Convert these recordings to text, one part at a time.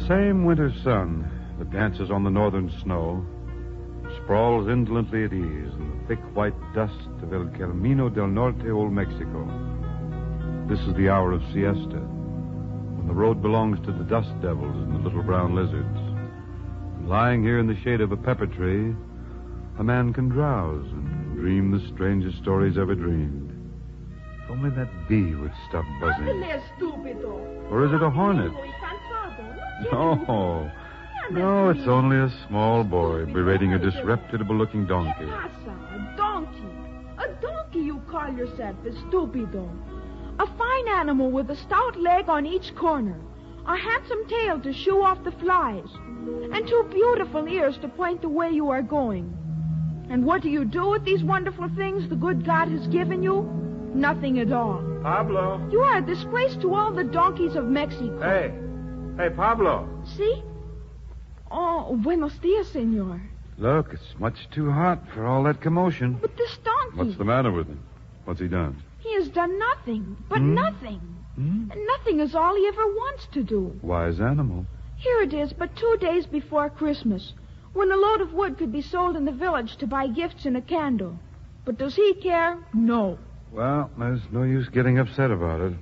same winter sun that dances on the northern snow sprawls indolently at ease in the thick white dust of El Camino del Norte, Old Mexico. This is the hour of siesta, when the road belongs to the dust devils and the little brown lizards. And lying here in the shade of a pepper tree, a man can drowse and dream the strangest stories ever dreamed. If only that bee would stop buzzing. Or is it a hornet? No, it's only a small boy berating a disreputable-looking donkey. A donkey? A donkey you call yourself, estupido. A fine animal with a stout leg on each corner, a handsome tail to shoo off the flies, and two beautiful ears to point the way you are going. And what do you do with these wonderful things the good God has given you? Nothing at all. Pablo. You are a disgrace to all the donkeys of Mexico. Hey, Pablo. See? Oh, buenos dias, senor. Look, it's much too hot for all that commotion. But this donkey... What's the matter with him? What's he done? He has done nothing, but nothing. And nothing is all he ever wants to do. Wise animal. Here it is, but 2 days before Christmas, when a load of wood could be sold in the village to buy gifts and a candle. But does he care? No. Well, there's no use getting upset about it.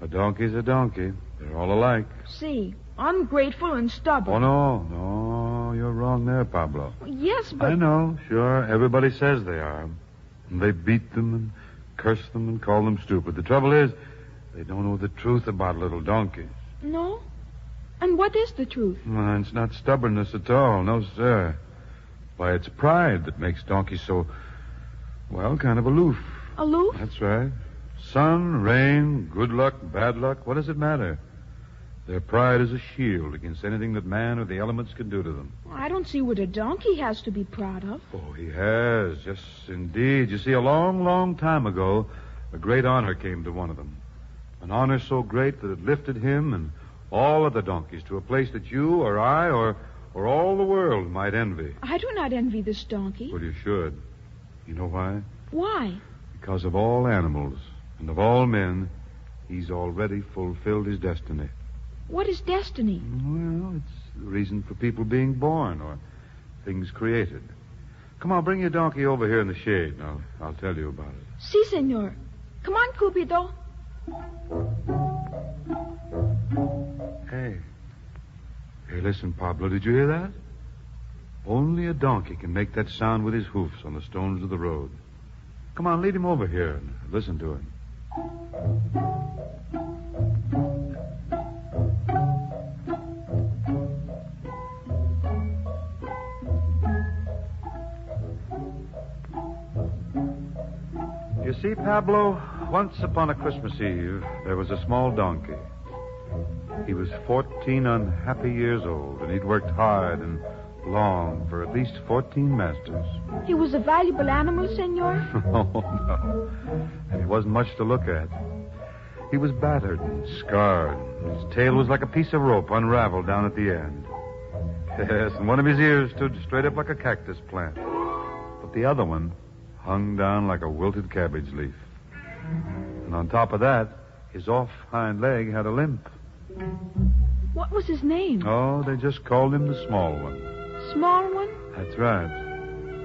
A donkey's a donkey. They're all alike. See, ungrateful and stubborn. Oh, no, you're wrong there, Pablo. Yes, but... I know, sure, everybody says they are. And they beat them and curse them and call them stupid. The trouble is, they don't know the truth about little donkeys. No? And what is the truth? Well, it's not stubbornness at all, no, sir. Why, it's pride that makes donkeys so, well, kind of aloof. Aloof? That's right. Sun, rain, good luck, bad luck, what does it matter? Their pride is a shield against anything that man or the elements can do to them. Well, I don't see what a donkey has to be proud of. Oh, he has. Yes, indeed. You see, a long, long time ago, a great honor came to one of them. An honor so great that it lifted him and all other donkeys to a place that you or I or all the world might envy. I do not envy this donkey. Well, you should. You know why? Why? Because of all animals and of all men, he's already fulfilled his destiny. What is destiny? Well, it's the reason for people being born or things created. Come on, bring your donkey over here in the shade, and I'll tell you about it. Si, senor. Come on, Cupido. Hey, listen, Pablo, did you hear that? Only a donkey can make that sound with his hoofs on the stones of the road. Come on, lead him over here and listen to him. You see, Pablo, once upon a Christmas Eve, there was a small donkey. He was 14 unhappy years old, and he'd worked hard and long for at least 14 masters. He was a valuable animal, senor? Oh, no. And he wasn't much to look at. He was battered and scarred. His tail was like a piece of rope unraveled down at the end. Yes, and one of his ears stood straight up like a cactus plant. But the other one hung down like a wilted cabbage leaf. And on top of that, his off hind leg had a limp. What was his name? Oh, they just called him the Small One. Small One? That's right.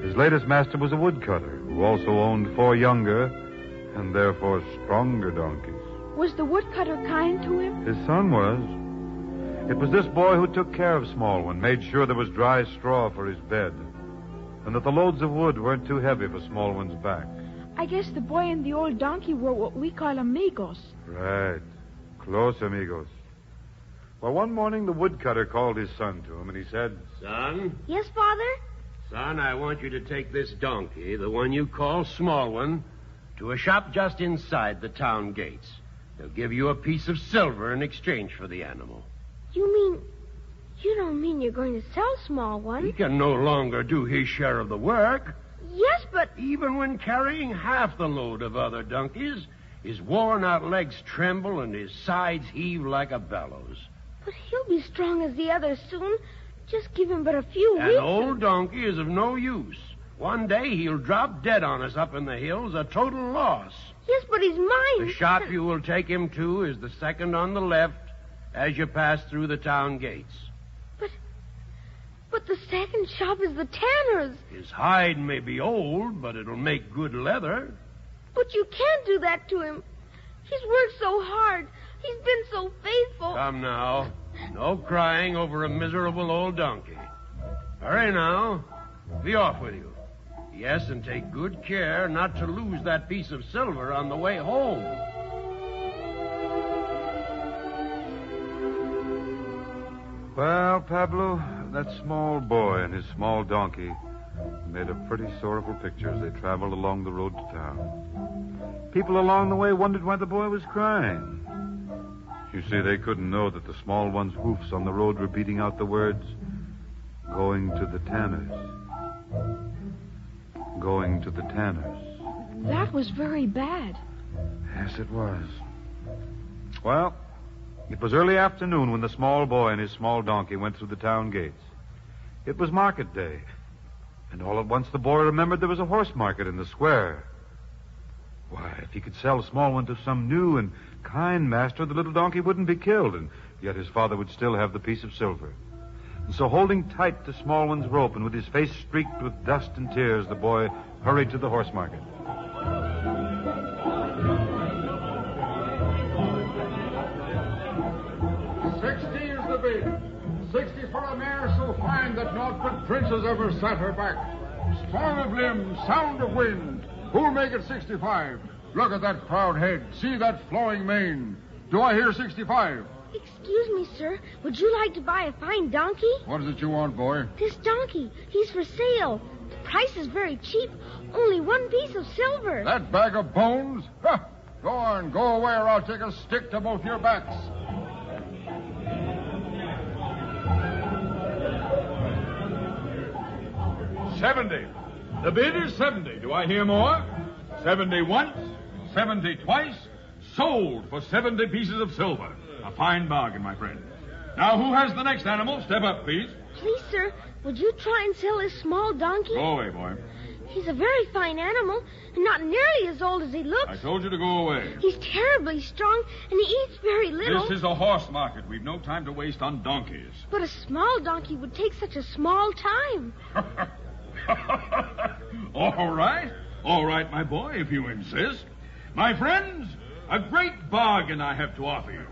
His latest master was a woodcutter who also owned 4 younger and therefore stronger donkeys. Was the woodcutter kind to him? His son was. It was this boy who took care of Small One, made sure there was dry straw for his bed, and that the loads of wood weren't too heavy for Small One's back. I guess the boy and the old donkey were what we call amigos. Right. Close amigos. Well, one morning the woodcutter called his son to him, and he said, Son? Yes, Father? Son, I want you to take this donkey, the one you call Small One, to a shop just inside the town gates. They'll give you a piece of silver in exchange for the animal. You don't mean you're going to sell Small One? He can no longer do his share of the work. Yes, but... Even when carrying half the load of other donkeys, his worn-out legs tremble and his sides heave like a bellows. But he'll be strong as the others soon. Just give him but a few weeks. An old donkey is of no use. One day he'll drop dead on us up in the hills, a total loss. Yes, but he's mine. The shop you will take him to is the second on the left as you pass through the town gates. But the second shop is the tanner's. His hide may be old, but it'll make good leather. But you can't do that to him. He's worked so hard. He's been so faithful. Come now. No crying over a miserable old donkey. Hurry now. Be off with you. Yes, and take good care not to lose that piece of silver on the way home. Well, Pablo, that small boy and his small donkey made a pretty sorrowful picture as they traveled along the road to town. People along the way wondered why the boy was crying. You see, they couldn't know that the small one's hoofs on the road were beating out the words, "Going to the tanner's. Going to the tanner's." That was very bad. Yes, it was. Well, it was early afternoon when the small boy and his small donkey went through the town gates. It was market day, and all at once the boy remembered there was a horse market in the square. Why, if he could sell the small one to some new and kind master, the little donkey wouldn't be killed, and yet his father would still have the piece of silver. And so, holding tight the small one's rope and with his face streaked with dust and tears, the boy hurried to the horse market. $60 is the bid. 60 for a mare so fine that naught but princes ever sat her back. Strong of limb, sound of wind. Who'll make it 65? Look at that proud head. See that flowing mane. Do I hear 65? Excuse me, sir. Would you like to buy a fine donkey? What is it you want, boy? This donkey. He's for sale. The price is very cheap. Only one piece of silver. That bag of bones? Huh. Go on, go away, or I'll take a stick to both your backs. $70. The bid is 70. Do I hear more? 70 once, 70 twice. Sold for 70 pieces of silver. A fine bargain, my friend. Now, who has the next animal? Step up, please. Please, sir, would you try and sell this small donkey? Go away, boy. He's a very fine animal, and not nearly as old as he looks. I told you to go away. He's terribly strong, and he eats very little. This is a horse market. We've no time to waste on donkeys. But a small donkey would take such a small time. All right. All right, my boy, if you insist. My friends, a great bargain I have to offer you.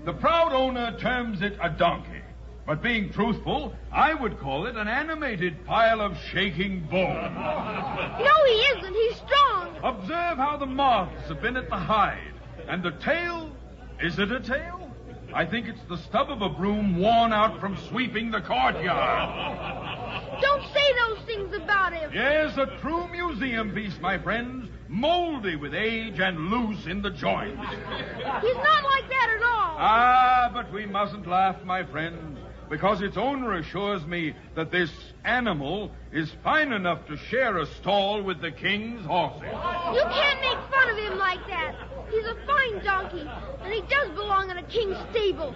The proud owner terms it a donkey. But being truthful, I would call it an animated pile of shaking bone. No, he isn't. He's strong. Observe how the moths have been at the hide. And the tail, is it a tail? I think it's the stub of a broom worn out from sweeping the courtyard. Don't say those things about him. Yes, a true museum piece, my friends. Moldy with age and loose in the joints. He's not like that at all. Ah, but we mustn't laugh, my friends, because its owner assures me that this animal is fine enough to share a stall with the king's horses. You can't make fun of him like that. He's a fine donkey, and he does belong in a king's stable.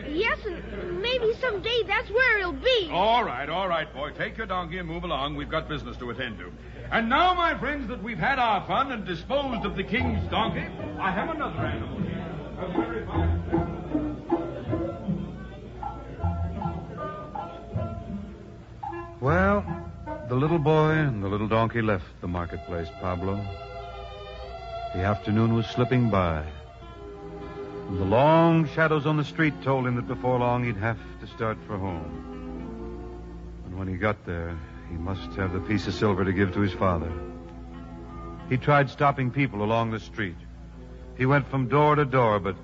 Yes, and maybe someday that's where he'll be. All right, boy. Take your donkey and move along. We've got business to attend to. And now, my friends, that we've had our fun and disposed of the king's donkey, I have another animal here. A very fine... Well, the little boy and the little donkey left the marketplace, Pablo. The afternoon was slipping by. And the long shadows on the street told him that before long he'd have to start for home. And when he got there, he must have the piece of silver to give to his father. He tried stopping people along the street. He went from door to door, but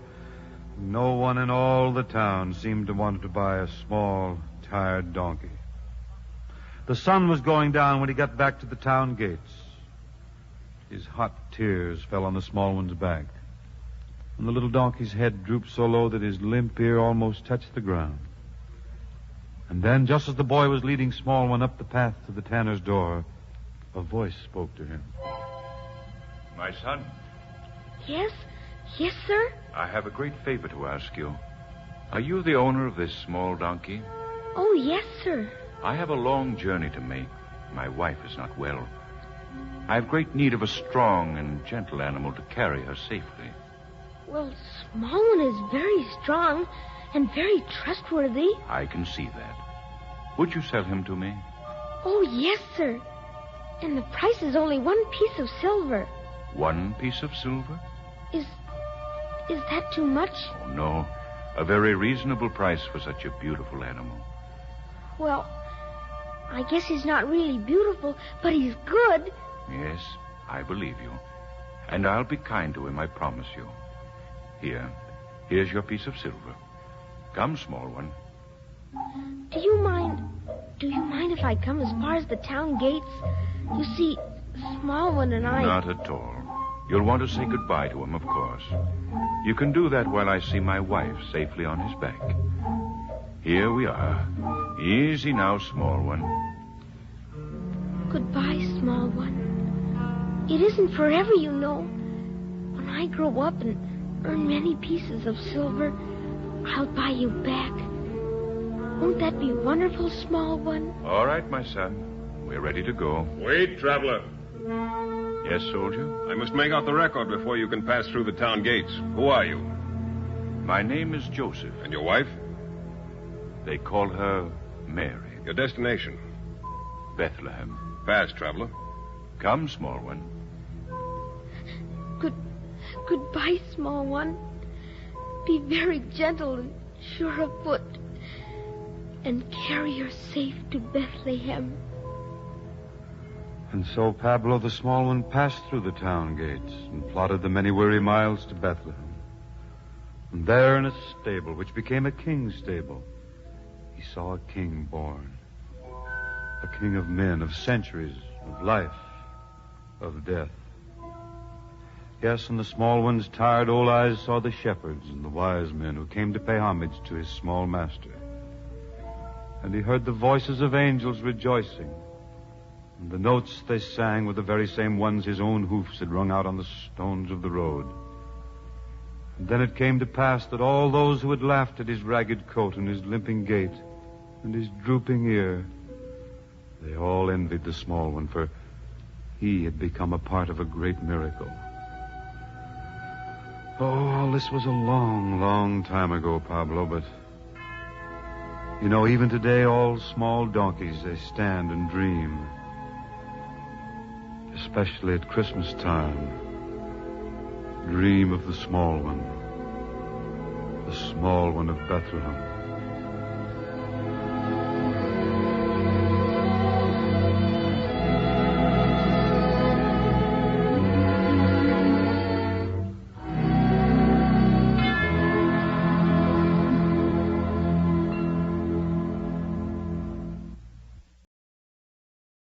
no one in all the town seemed to want to buy a small, tired donkey. The sun was going down when he got back to the town gates. His hot tears fell on the small one's back, and the little donkey's head drooped so low that his limp ear almost touched the ground. And then, just as the boy was leading small one up the path to the tanner's door, a voice spoke to him. My son, Yes? Yes, sir? I have a great favor to ask you. Are you the owner of this small donkey? Oh, yes, sir. I have a long journey to make. My wife is not well. I have great need of a strong and gentle animal to carry her safely. Well, Small One is very strong and very trustworthy. I can see that. Would you sell him to me? Oh, yes, sir. And the price is only 1 piece of silver. 1 piece of silver? Is that too much? Oh, no. A very reasonable price for such a beautiful animal. Well, I guess he's not really beautiful, but he's good. Yes, I believe you. And I'll be kind to him, I promise you. Here's your piece of silver. Come, small one. Do you mind if I come as far as the town gates? You see, small one and I... Not at all. You'll want to say goodbye to him, of course. You can do that while I see my wife safely on his back. Here we are. Easy now, small one. Goodbye, small one. It isn't forever, you know. When I grow up and earn many pieces of silver, I'll buy you back. Won't that be wonderful, small one? All right, my son. We're ready to go. Wait, traveler. Yes, soldier? I must make out the record before you can pass through the town gates. Who are you? My name is Joseph. And your wife? They call her Mary. Your destination? Bethlehem. Pass, traveler. Come, small one. Goodbye, small one. Be very gentle and sure of foot. And carry her safe to Bethlehem. And so Pablo the small one passed through the town gates and plodded the many weary miles to Bethlehem. And there in a stable, which became a king's stable, he saw a king born. A king of men, of centuries, of life, of death. Yes, and the small one's tired old eyes saw the shepherds and the wise men who came to pay homage to his small master. And he heard the voices of angels rejoicing. And the notes they sang were the very same ones his own hoofs had rung out on the stones of the road. And then it came to pass that all those who had laughed at his ragged coat and his limping gait and his drooping ear, they all envied the small one, for he had become a part of a great miracle. Oh, all this was a long, long time ago, Pablo, but... You know, even today, all small donkeys, they stand and dream. Especially at Christmas time. Dream of the small one of Bethlehem.